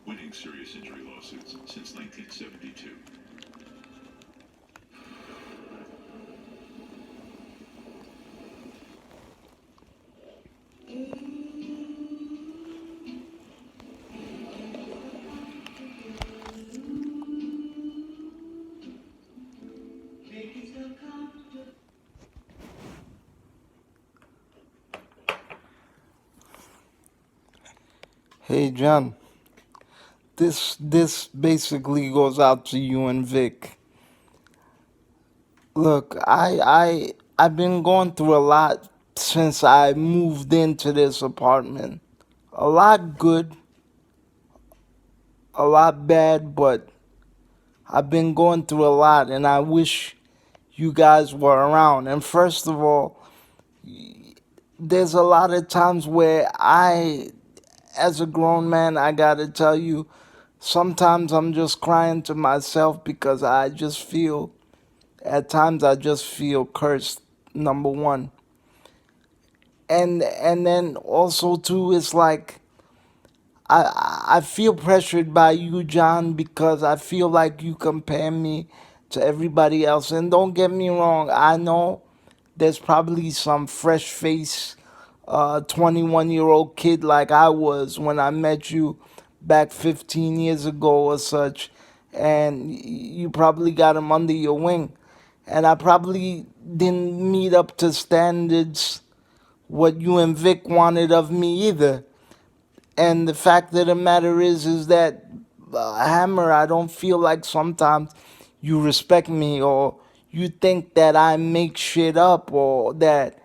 winning serious injury lawsuits since 1972. Hey John, this basically goes out to you and Vic. Look, I've been going through a lot since I moved into this apartment. A lot good, a lot bad, but I've been going through a lot and I wish you guys were around. And first of all, there's a lot of times where as a grown man, I gotta tell you, sometimes I'm just crying to myself because at times I just feel cursed, number one. And then also too, it's like I feel pressured by you, John, because I feel like you compare me to everybody else. And don't get me wrong, I know there's probably some fresh face 21-year-old kid like I was when I met you back 15 years ago or such, and you probably got him under your wing. And I probably didn't meet up to standards what you and Vic wanted of me either. And the fact of the matter is that Hammer, I don't feel like sometimes you respect me or you think that I make shit up or that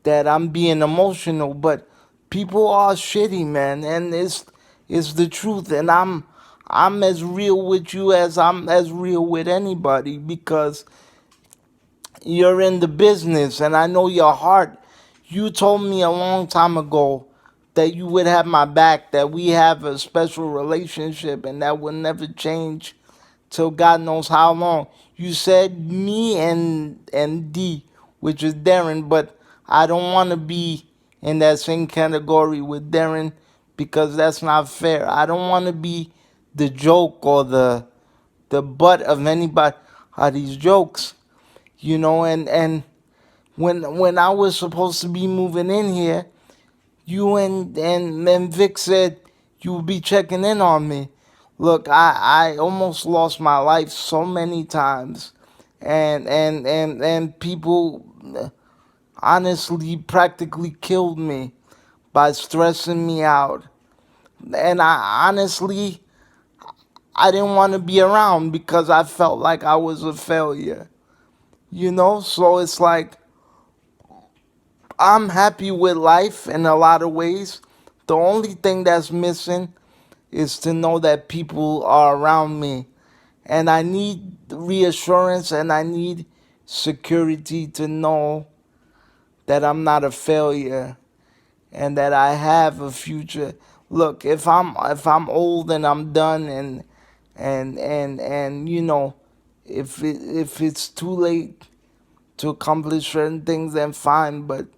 I'm being emotional, but people are shitty, man, and it's the truth. And I'm as real with you as I'm as real with anybody because you're in the business and I know your heart. You told me a long time ago that you would have my back, that we have a special relationship and that will never change till God knows how long. You said me and D, which is Darren, but I don't want to be in that same category with Darren because that's not fair. I don't want to be the joke or the butt of anybody of these jokes, and when I was supposed to be moving in here, you and Vic said you would be checking in on me. Look, I almost lost my life so many times, and people honestly practically killed me by stressing me out. And I didn't want to be around because I felt like I was a failure. So it's like I'm happy with life in a lot of ways. The only thing that's missing is to know that people are around me. And I need reassurance and I need security to know that I'm not a failure and that I have a future. Look, if I'm old and I'm done and if it's too late to accomplish certain things, then fine. But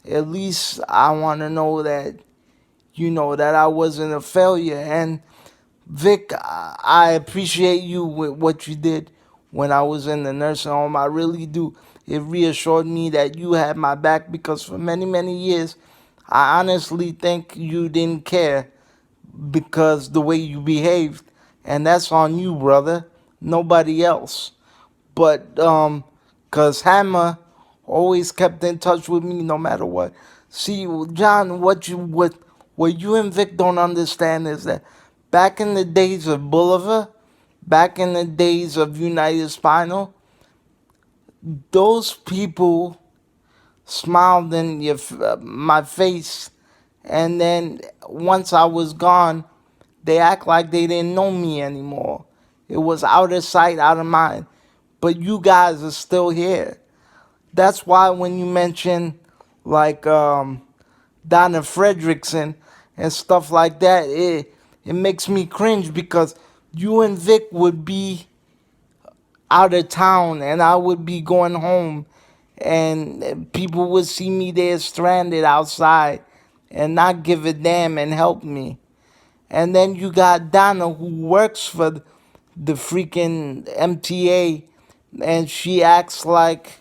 at least I want to know that that I wasn't a failure. And Vic, I appreciate you with what you did when I was in the nursing home. I really do. It reassured me that you had my back because for many, many years, I honestly think you didn't care because the way you behaved. And that's on you, brother. Nobody else. But cause Hammer always kept in touch with me no matter what. See, John, what you and Vic don't understand is that back in the days of Bolivar, back in the days of United Spinal, those people smiled in my face, and then once I was gone, they act like they didn't know me anymore. It was out of sight, out of mind. But you guys are still here. That's why when you mention like Donna Fredrickson and stuff like that, it makes me cringe because you and Vic would be out of town and I would be going home and people would see me there stranded outside and not give a damn and help me. And then you got Donna who works for the freaking MTA, and she acts like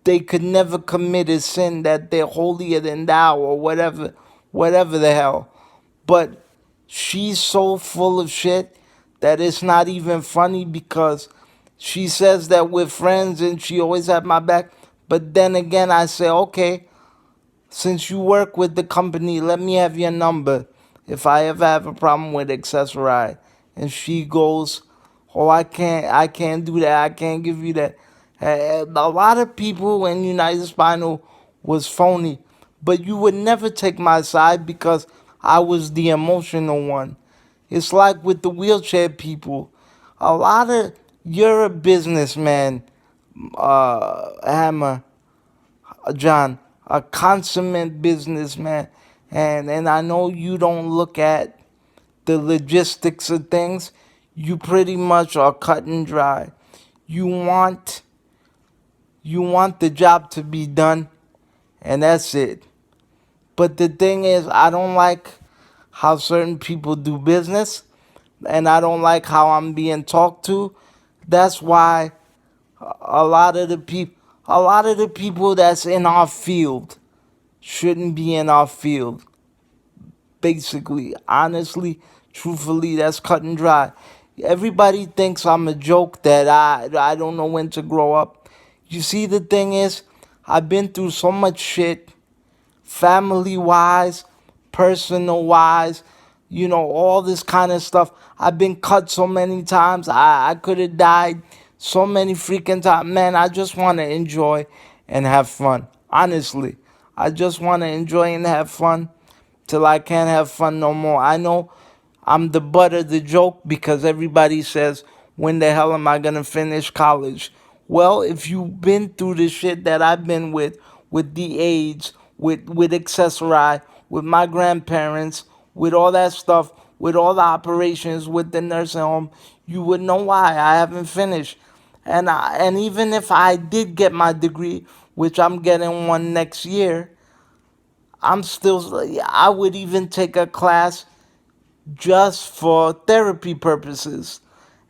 they could never commit a sin, that they're holier than thou or whatever the hell. But she's so full of shit that it's not even funny, because she says that we're friends and she always had my back. But then again, I say, okay, since you work with the company, let me have your number if I ever have a problem with Accessorize. And she goes, oh, I can't do that. I can't give you that. A lot of people in United Spinal was phony, but you would never take my side because I was the emotional one. It's like with the wheelchair people. A lot of You're a businessman, Hammer, John, a consummate businessman, and I know you don't look at the logistics of things. You pretty much are cut and dry. You want you want the job to be done, and that's it. But the thing is, I don't like how certain people do business, and I don't like how I'm being talked to. That's why a lot of the people that's in our field shouldn't be in our field. Basically, honestly, truthfully, that's cut and dry. Everybody thinks I'm a joke, that I don't know when to grow up. You see, the thing is, I've been through so much shit, family wise, personal wise, all this kind of stuff. I've been cut so many times. I could have died so many freaking times. Man, I just want to enjoy and have fun. Honestly, I just want to enjoy and have fun till I can't have fun no more. I know I'm the butt of the joke because everybody says, when the hell am I going to finish college? Well, if you've been through the shit that I've been with the AIDS, with Accessori, with my grandparents, with all that stuff, with all the operations, with the nursing home, you would know why I haven't finished. And even if I did get my degree, which I'm getting one next year, I would even take a class just for therapy purposes.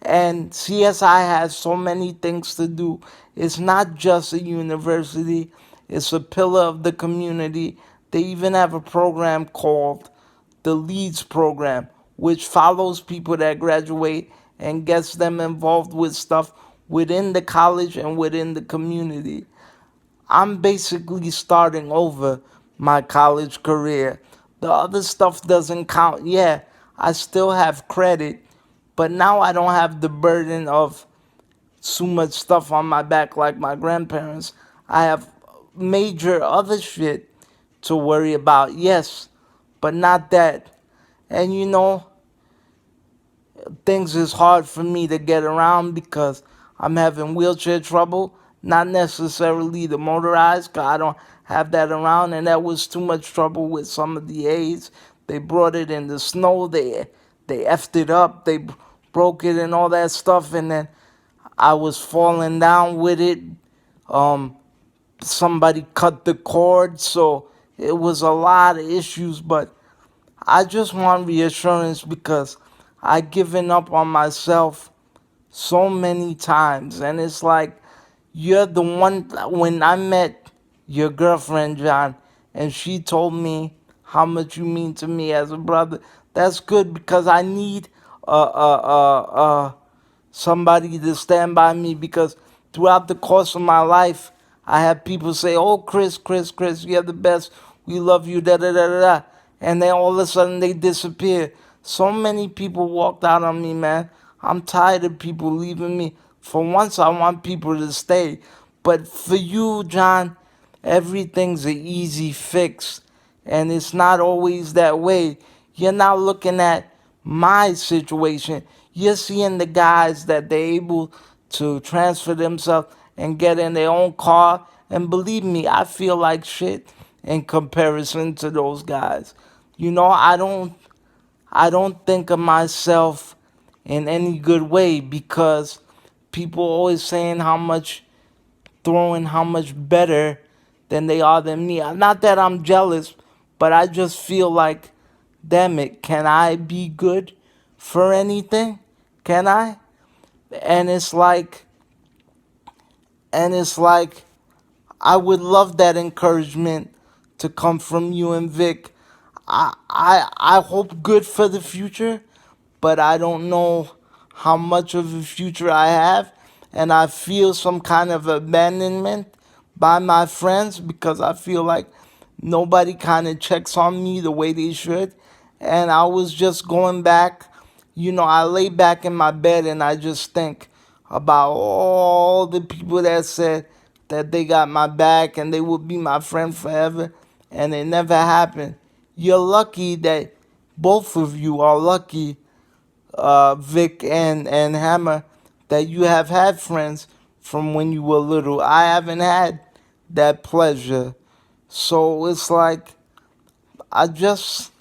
And CSI has so many things to do. It's not just a university, it's a pillar of the community. They even have a program called the Leads Program, which follows people that graduate and gets them involved with stuff within the college and within the community. I'm basically starting over my college career. The other stuff doesn't count. Yeah, I still have credit, but now I don't have the burden of so much stuff on my back like my grandparents. I have major other shit to worry about, yes, but not that. And things is hard for me to get around because I'm having wheelchair trouble. Not necessarily the motorized, because I don't have that around, and that was too much trouble with some of the A's. They brought it in the snow. They effed it up. They broke it and all that stuff, and then I was falling down with it. Um, Somebody cut the cord, so it was a lot of issues. But I just want reassurance because I've given up on myself so many times. And it's like, you're the one. When I met your girlfriend, John, and she told me how much you mean to me as a brother, that's good because I need somebody to stand by me, because throughout the course of my life, I had people say, oh, Chris, you're the best. We love you, da da da da da. And then all of a sudden they disappear. So many people walked out on me, man. I'm tired of people leaving me. For once, I want people to stay. But for you, John, everything's an easy fix. And it's not always that way. You're not looking at my situation. You're seeing the guys that they're able to transfer themselves and get in their own car. And believe me, I feel like shit in comparison to those guys. I don't think of myself in any good way because people always saying how much better than they are than me. Not that I'm jealous, but I just feel like damn it, can I be good for anything? Can I? And it's like, and it's like, I would love that encouragement to come from you and Vic. I hope good for the future, but I don't know how much of a future I have, and I feel some kind of abandonment by my friends because I feel like nobody kind of checks on me the way they should. And I was just going back, I lay back in my bed and I just think about all the people that said that they got my back and they would be my friend forever, and it never happened. You're lucky that both of you are lucky, Vic and Hammer, that you have had friends from when you were little. I haven't had that pleasure. So it's like, I just,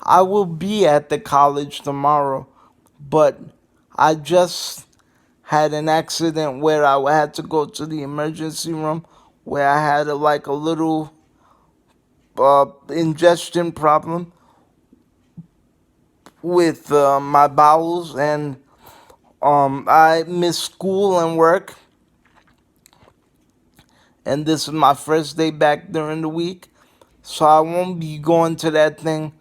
I will be at the college tomorrow, but I just had an accident where I had to go to the emergency room where I had like a little ingestion problem with my bowels, and I missed school and work, and this is my first day back during the week, so I won't be going to that thing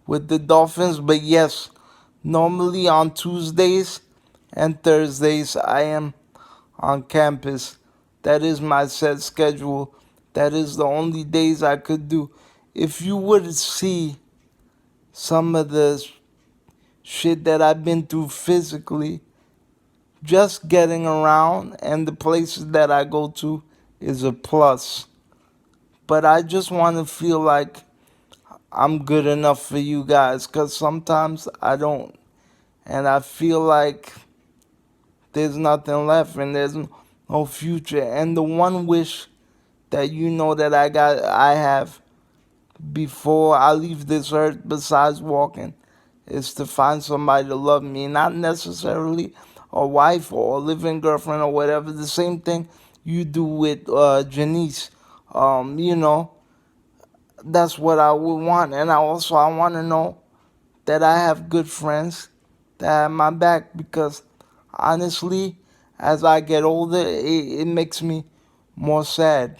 with the Dolphins. But yes, normally on Tuesdays and Thursdays I am on campus. That is my set schedule. That is the only days I could do. If you would see some of the shit that I've been through physically, just getting around and the places that I go to is a plus. But I just want to feel like I'm good enough for you guys, because sometimes I don't. And I feel like there's nothing left and there's no future. And the one wish that that I have before I leave this earth, besides walking, is to find somebody to love me. Not necessarily a wife or a living girlfriend or whatever. The same thing you do with Janice. Um, you know, that's what I would want. And I want to know that I have good friends that have my back, because honestly, as I get older, it makes me more sad.